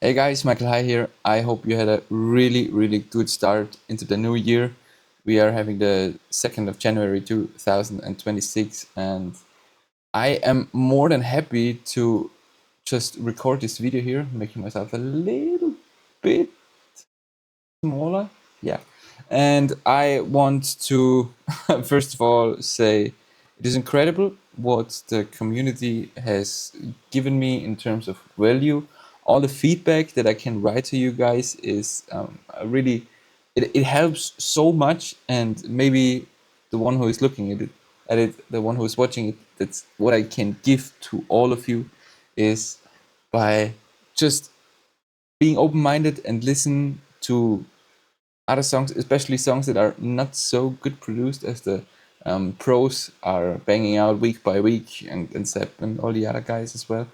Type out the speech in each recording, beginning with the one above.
Hey guys, Michael Hi here. I hope you had a really good start into the new year. We are having the 2nd of January 2026, and I am more than happy to just record this video here, making myself a little bit smaller. Yeah. And I want to first of all say it is incredible what the community has given me in terms of value. All the feedback that I can write to you guys is really, it helps so much. And maybe the one who is looking at it, the one who is watching it, that's what I can give to all of you is by just being open-minded and listen to other songs, especially songs that are not so good produced as the pros are banging out week by week, and Sepp and all the other guys as well,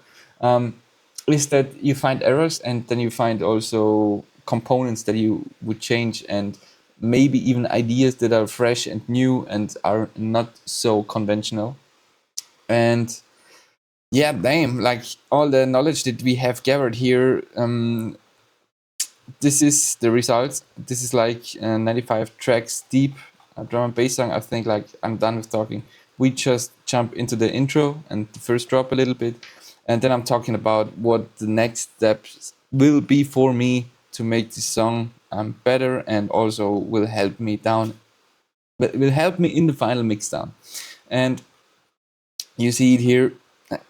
is that you find errors, and then you find also components that you would change, and maybe even ideas that are fresh and new and are not so conventional. And yeah, damn, like all the knowledge that we have gathered here, this is the result. This is like 95 tracks deep, a drum and bass song. I think like I'm done with talking. We just jump into the intro and the first drop a little bit, and then I'm talking about what the next steps will be for me to make this song better, and also will help me down, but will help me in the final mix down. And you see it here.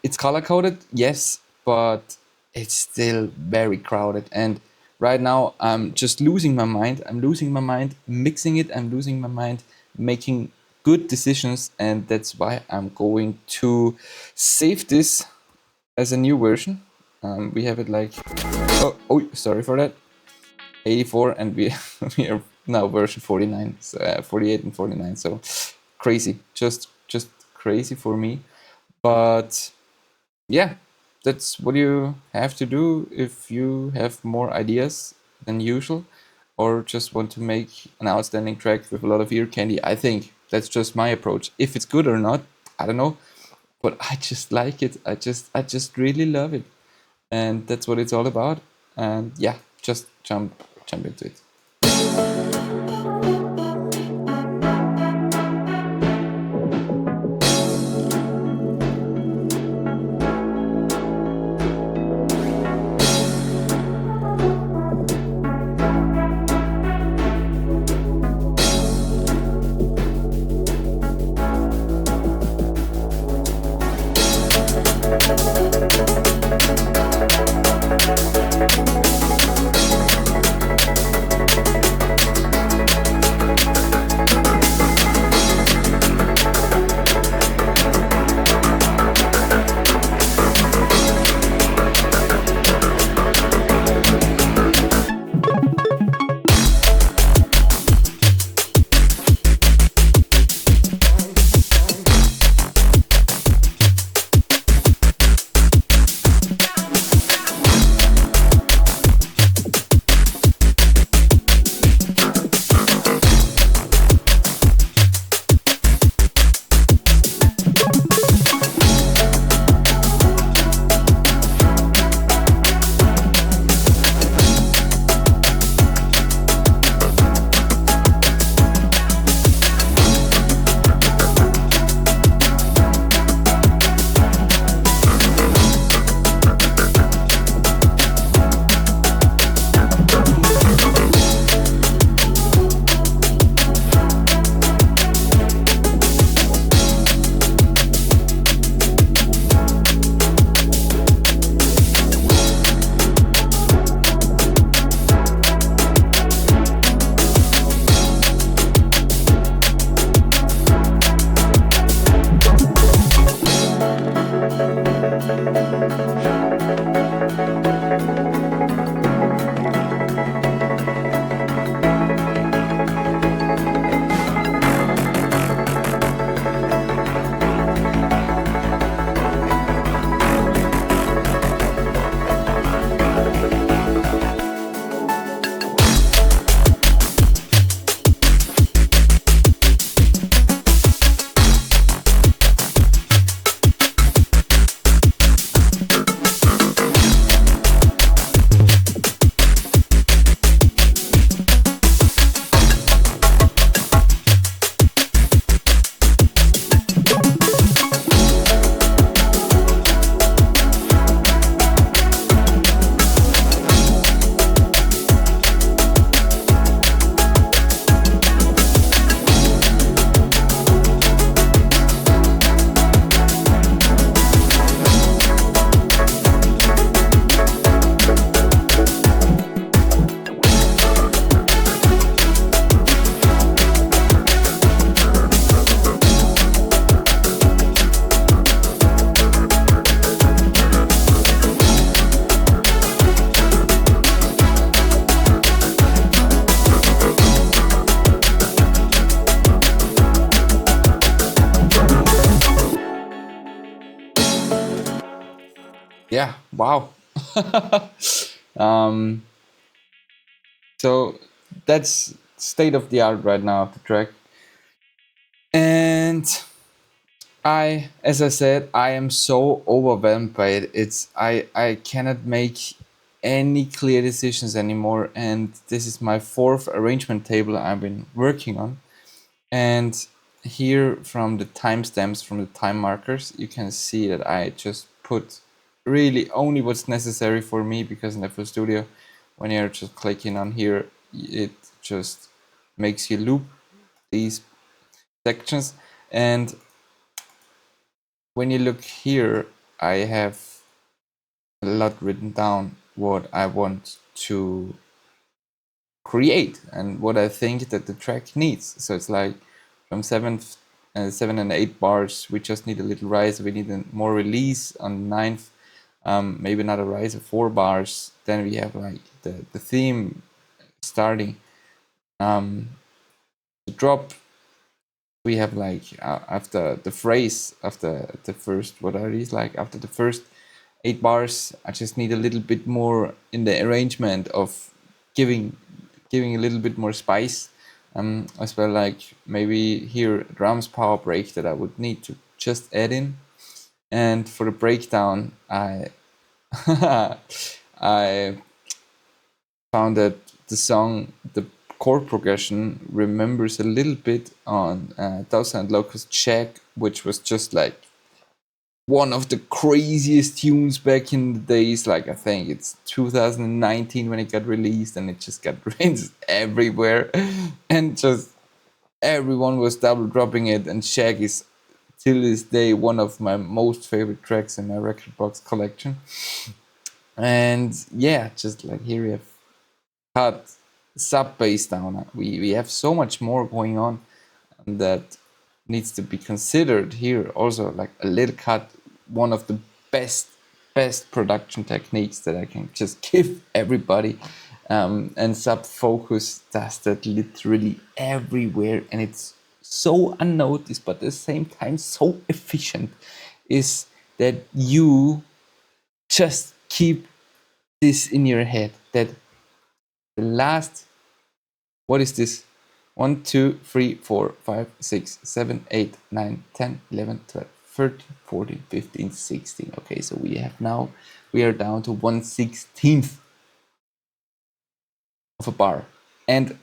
It's color coded, yes, but it's still very crowded. And right now, I'm just losing my mind. I'm losing my mind mixing it. I'm losing my mind making good decisions. And that's why I'm going to save this as a new version. We have it like, sorry for that, 84, and we, we are now version 49, 48 and 49. So crazy, just crazy for me. But yeah, that's what you have to do if you have more ideas than usual, or just want to make an outstanding track with a lot of ear candy. I think that's just my approach. If it's good or not, I don't know, but I just like it. I just really love it, and that's what it's all about. And yeah, just jump into it. yeah, wow. um, so that's state of the art right now of the track. And as I said, I am so overwhelmed by it. I cannot make any clear decisions anymore. And this is my fourth arrangement table I've been working on. And here from the timestamps, from the time markers, you can see that I just put really only what's necessary for me, because in FL Studio, when you're just clicking on here, it just makes you loop these sections. And when you look here, I have a lot written down what I want to create and what I think that the track needs. So it's like from 7 and 8 bars, we just need a little rise. We need a more release on 9th, maybe another rise of 4 bars. Then we have like the theme starting. The drop, we have like after the phrase, after the first, what are these, like after the first 8 bars, I just need a little bit more in the arrangement of giving a little bit more spice, as well, like maybe here drums power break that I would need to just add in. And for the breakdown, I I found that the song, the chord progression remembers a little bit on Thousand Locust Shack, which was just like one of the craziest tunes back in the days. Like I think it's 2019 when it got released, and it just got released everywhere, and just everyone was double dropping it. And Shag is till this day one of my most favorite tracks in my record box collection. And yeah, just like here we have cut sub bass down. We have so much more going on that needs to be considered here. Also, like a little cut, one of the best production techniques that I can just give everybody. And sub focus does that literally everywhere, and it's so unnoticed but at the same time so efficient, is that you just keep this in your head, that the last, what is this, 1, 2, 3, 4, 5, 6, 7, 8, 9, 10, 11, 12, 13, 14, 15, 16. Okay, so we are down to 1/16 of a bar. And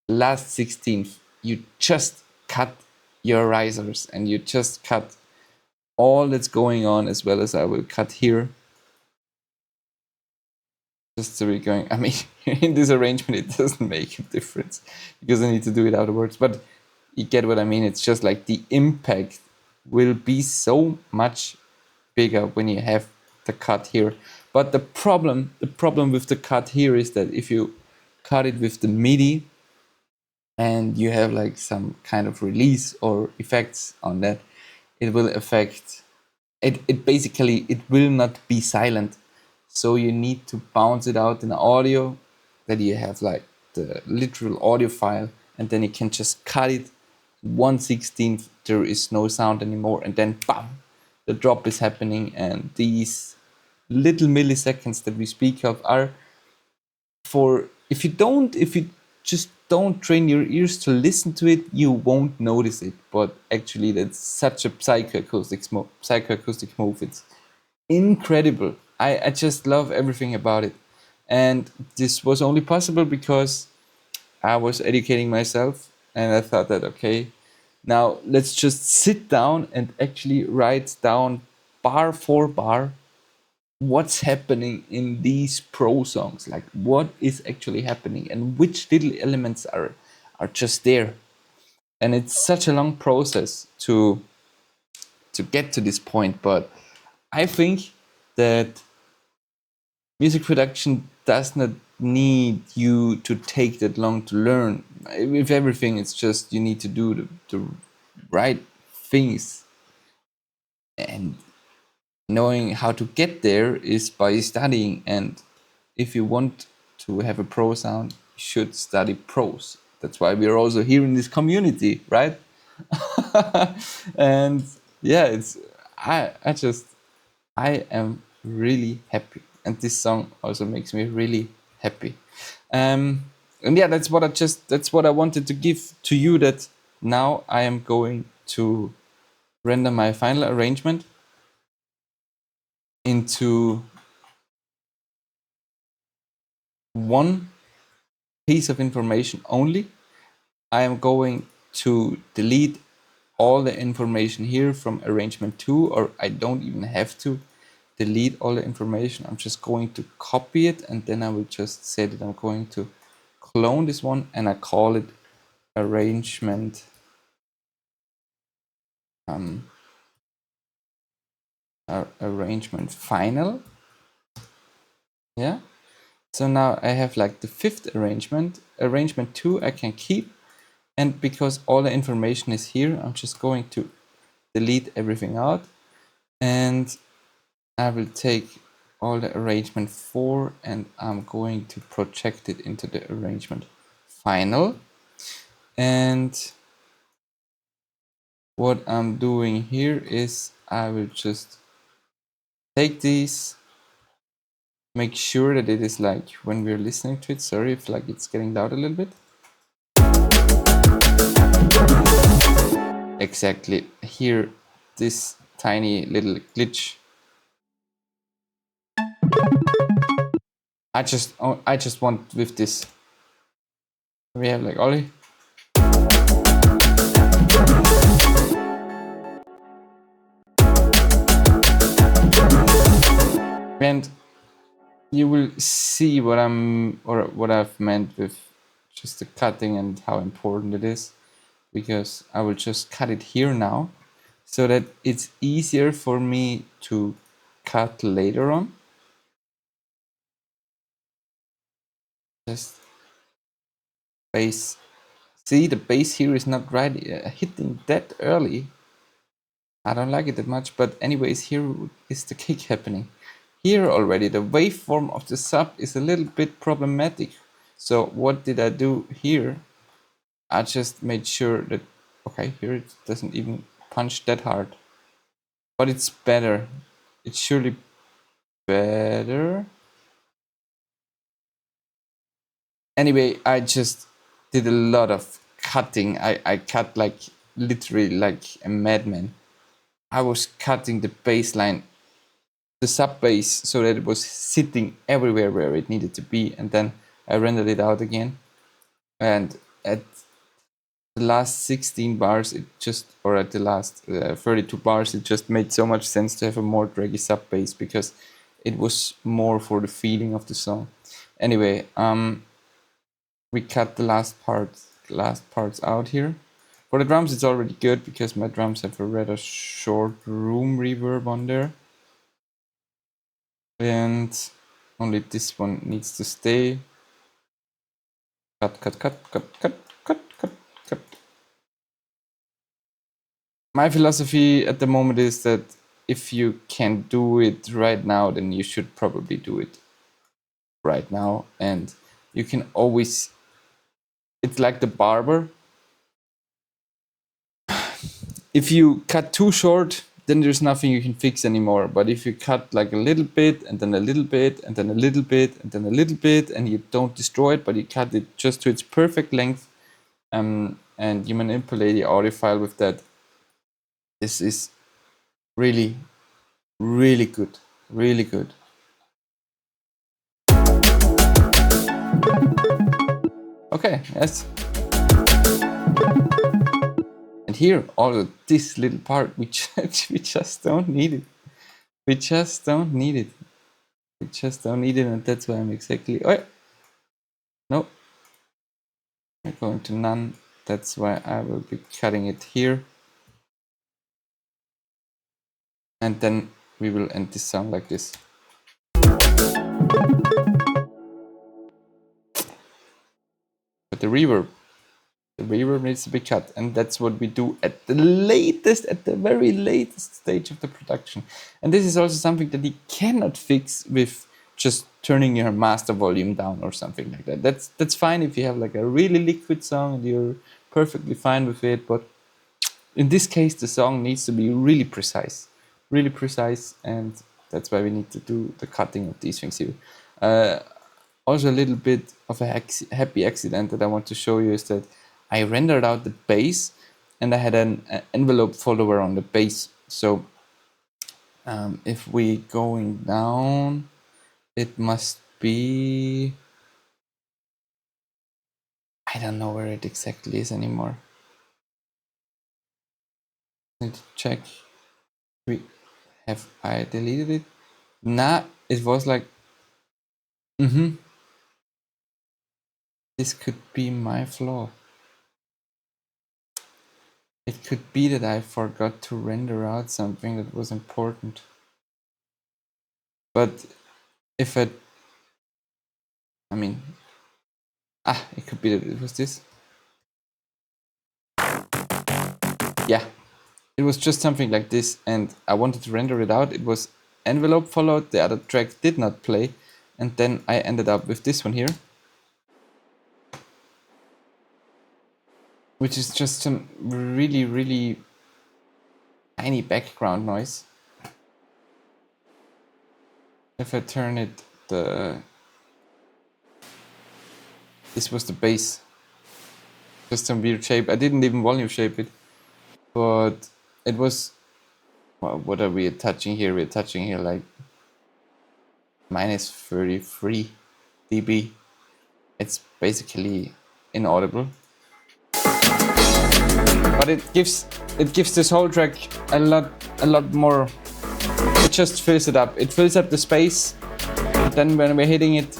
last 16th, you just cut your risers and you just cut all that's going on, as well as I will cut here. Just so we're going, I mean, in this arrangement, it doesn't make a difference because I need to do it afterwards, but you get what I mean. It's just like the impact will be so much bigger when you have the cut here. But the problem with the cut here is that if you cut it with the MIDI and you have like some kind of release or effects on that, it will affect it. It basically, it will not be silent. So you need to bounce it out in audio, that you have like the literal audio file, and then you can just cut it 1/16. There is no sound anymore, and then bam, the drop is happening. And these little milliseconds that we speak of are for, if you just don't train your ears to listen to it, you won't notice it. But actually, that's such a psychoacoustic move. It's incredible. I just love everything about it. And this was only possible because I was educating myself, and I thought that, okay, now let's just sit down and actually write down bar for bar what's happening in these pro songs, like what is actually happening and which little elements are just there. And it's such a long process to get to this point, but I think that music production does not need you to take that long to learn. With everything, it's just you need to do the right things, and knowing how to get there is by studying. And if you want to have a pro sound, you should study pros. That's why we're also here in this community, right? And yeah, it's I just I am really happy, and this song also makes me really happy. And yeah, that's what I wanted to give to you. That now I am going to render my final arrangement into one piece of information only. I am going to delete all the information here from arrangement 2, or I don't even have to delete all the information. I'm just going to copy it, and then I will just say that I'm going to clone this one, and I call it arrangement arrangement final. Yeah, so now I have like the 5th arrangement. Arrangement 2 I can keep, and because all the information is here, I'm just going to delete everything out, and I will take all the arrangement 4 and I'm going to project it into the arrangement final. And what I'm doing here is I will just take these, make sure that it is like when we're listening to it, sorry if like it's getting loud a little bit. Exactly, here this tiny little glitch. I just want with this, we have like Ollie. And you will see what I've meant with just the cutting and how important it is, because I will just cut it here now so that it's easier for me to cut later on. Just bass. See, the bass here is not right hitting that early. I don't like it that much, but anyways, here is the kick happening. Here already the waveform of the sub is a little bit problematic. So what did I do here? I just made sure that, okay, here it doesn't even punch that hard. But it's better. It's surely better. Anyway, I just did a lot of cutting. I cut like literally like a madman. I was cutting the bass line, the sub bass, so that it was sitting everywhere where it needed to be, and then I rendered it out again. And at the last 16 bars, it just, or at the last 32 bars, it just made so much sense to have a more draggy sub bass, because it was more for the feeling of the song. Anyway, we cut the last parts out here. For the drums, it's already good because my drums have a rather short room reverb on there, and only this one needs to stay. Cut, cut, cut, cut, cut, cut, cut, cut. My philosophy at the moment is that if you can do it right now, then you should probably do it right now. And you can always, it's like the barber. If you cut too short, then there's nothing you can fix anymore. But if you cut like a little bit, and then a little bit, and then a little bit, and then a little bit, and you don't destroy it, but you cut it just to its perfect length, and you manipulate the audio file with that, this is really, really good. Really good. Okay, yes. And here, all of this little part, we just don't need it. We just don't need it. We just don't need it, and that's why I'm exactly... Oh, no. I'm going to none. That's why I will be cutting it here. And then we will end this song like this. But the reverb needs to be cut, and that's what we do at the very latest stage of the production. And this is also something that you cannot fix with just turning your master volume down or something like that. That's fine if you have like a really liquid song and you're perfectly fine with it, but in this case the song needs to be really precise, and That's why we need to do the cutting of these things here. Also a little bit of a happy accident that I want to show you is that I rendered out the bass and I had an envelope follower on the bass. So if we going down, it must be, I don't know where it exactly is anymore. Need to check. Have I deleted it? Nah, it was like, this could be my flaw. It could be that I forgot to render out something that was important. But if it could be that it was this. Yeah, it was just something like this, and I wanted to render it out. It was envelope followed, the other track did not play, and then I ended up with this one here, which is just some really, really tiny background noise. If I turn it, this was the bass. Just some weird shape. I didn't even volume shape it, but it was, well, what are we touching here? We're touching here like minus 33 dB. It's basically inaudible, but it gives this whole track a lot more. It just fills it up. It fills up the space. And then when we're hitting it,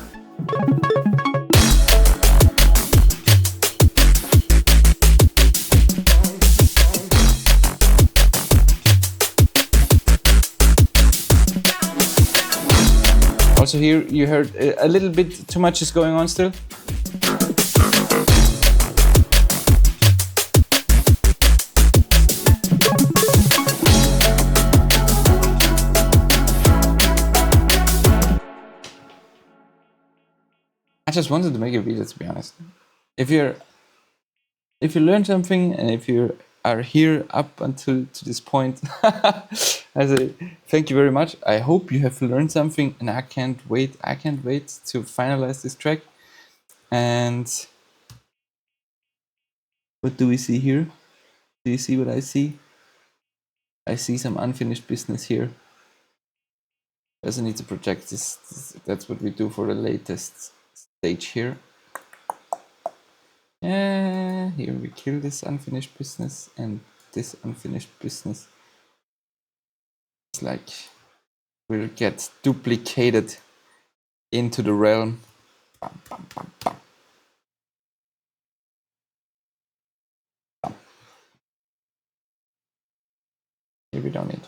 also here you heard a little bit too much is going on still. I just wanted to make a video, to be honest. If you learn something, and if you are here up until to this point, I say thank you very much. I hope you have learned something, and I can't wait to finalize this track. And what do we see here? Do you see what I see? I see some unfinished business here. Doesn't need to project this. That's what we do for the latest stage here. Yeah, here we kill this unfinished business, and this unfinished business is like will get duplicated into the realm. Bam, bam, bam, bam. Bam. Here we don't need